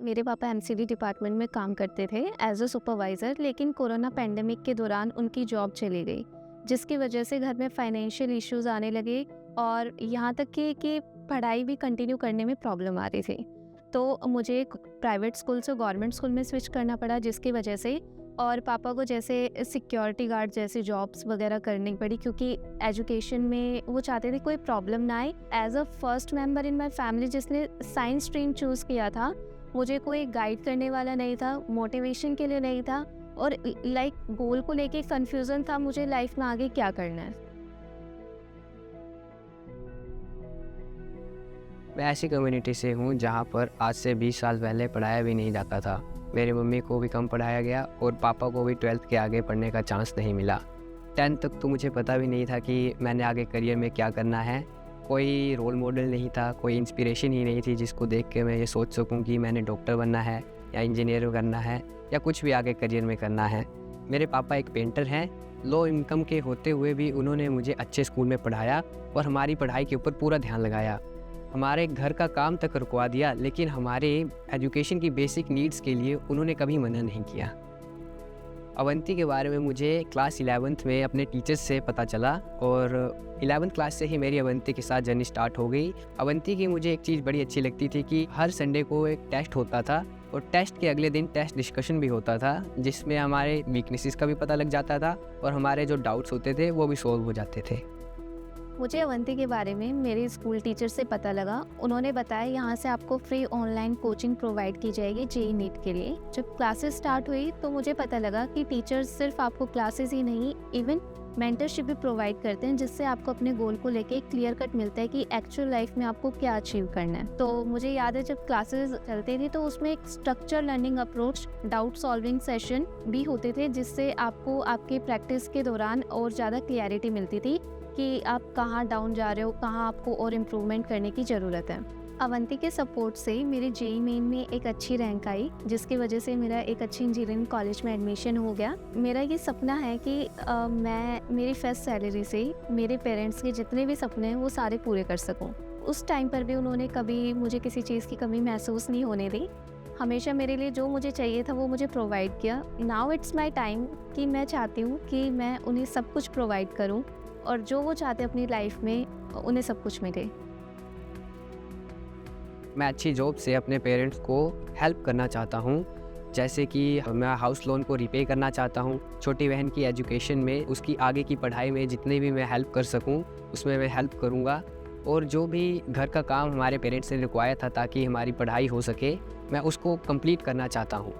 मेरे पापा MCD department में काम करते थे एज अ सुपरवाइज़र, लेकिन कोरोना पैंडेमिक के दौरान उनकी जॉब चली गई, जिसकी वजह से घर में फाइनेंशियल इश्यूज़ आने लगे और यहाँ तक कि पढ़ाई भी कंटिन्यू करने में प्रॉब्लम आ रही थी। तो मुझे एक प्राइवेट स्कूल से गवर्नमेंट स्कूल में स्विच करना पड़ा, जिसकी वजह से और पापा को जैसे सिक्योरिटी गार्ड जैसी जॉब्स वगैरह करनी पड़ी, क्योंकि एजुकेशन में वो चाहते थे कोई प्रॉब्लम ना आए। As a first member in my family जिसने साइंस स्ट्रीम चूज़ किया था, मुझे कोई गाइड करने वाला नहीं था, मोटिवेशन के लिए नहीं था और गोल को लेके कन्फ्यूज़न था मुझे लाइफ में आगे क्या करना है। मैं ऐसी कम्युनिटी से हूँ जहाँ पर आज से 20 साल पहले पढ़ाया भी नहीं जाता था। मेरी मम्मी को भी कम पढ़ाया गया और पापा को भी 12th के आगे पढ़ने का चांस नहीं मिला। 10th तक तो मुझे पता भी नहीं था कि मैंने आगे करियर में क्या करना है। कोई रोल मॉडल नहीं था, कोई इंस्पिरेशन ही नहीं थी जिसको देख के मैं ये सोच सकूं कि मैंने डॉक्टर बनना है या इंजीनियर बनना है या कुछ भी आगे करियर में करना है। मेरे पापा एक पेंटर हैं। लो इनकम के होते हुए भी उन्होंने मुझे अच्छे स्कूल में पढ़ाया और हमारी पढ़ाई के ऊपर पूरा ध्यान लगाया। हमारे घर का काम तक रुकवा दिया, लेकिन हमारे एजुकेशन की बेसिक नीड्स के लिए उन्होंने कभी मना नहीं किया। अवंती के बारे में मुझे क्लास 11th में अपने टीचर्स से पता चला और 11th क्लास से ही मेरी अवंती के साथ जर्नी स्टार्ट हो गई। अवंती की मुझे एक चीज़ बड़ी अच्छी लगती थी कि हर संडे को एक टेस्ट होता था और टेस्ट के अगले दिन टेस्ट डिस्कशन भी होता था, जिसमें हमारे वीकनेसेस का भी पता लग जाता था और हमारे जो डाउट्स होते थे वो भी सॉल्व हो जाते थे। मुझे अवंती के बारे में मेरे स्कूल टीचर से पता लगा। उन्होंने बताया यहाँ से आपको फ्री ऑनलाइन कोचिंग प्रोवाइड की जाएगी जेईई नीट के लिए। जब क्लासेस स्टार्ट हुई तो मुझे पता लगा कि टीचर्स सिर्फ आपको क्लासेस ही नहीं, इवन मेंटरशिप भी प्रोवाइड करते हैं, जिससे आपको अपने गोल को लेके क्लियर कट मिलता है कि एक्चुअल लाइफ में आपको क्या अचीव करना है। तो मुझे याद है जब क्लासेस चलती थी तो उसमें एक structure learning approach, doubt solving session भी होते थे, जिससे आपको आपकी प्रैक्टिस के दौरान और ज़्यादा क्लियरिटी मिलती थी कि आप कहाँ डाउन जा रहे हो, कहाँ आपको और इम्प्रूवमेंट करने की ज़रूरत है। अवंती के सपोर्ट से मेरे जेईई मेन में एक अच्छी रैंक आई, जिसकी वजह से मेरा एक अच्छी इंजीनियरिंग कॉलेज में एडमिशन हो गया। मेरा ये सपना है कि मैं मेरी फर्स्ट सैलरी से मेरे पेरेंट्स के जितने भी सपने हैं वो सारे पूरे कर सकूं। उस टाइम पर भी उन्होंने कभी मुझे किसी चीज़ की कमी महसूस नहीं होने दी। हमेशा मेरे लिए जो मुझे चाहिए था वो मुझे प्रोवाइड किया। नाउ इट्स माई टाइम कि मैं चाहती हूँ कि मैं उन्हें सब कुछ प्रोवाइड करूँ और जो वो चाहते अपनी लाइफ में उन्हें सब कुछ मिले। मैं अच्छी जॉब से अपने पेरेंट्स को हेल्प करना चाहता हूँ, जैसे कि मैं हाउस लोन को रिपे करना चाहता हूँ। छोटी बहन की एजुकेशन में, उसकी आगे की पढ़ाई में जितने भी मैं हेल्प कर सकूँ उसमें मैं हेल्प करूँगा। और जो भी घर का काम हमारे पेरेंट्स ने रिक्वायर था ताकि हमारी पढ़ाई हो सके, मैं उसको कंप्लीट करना चाहता हूँ।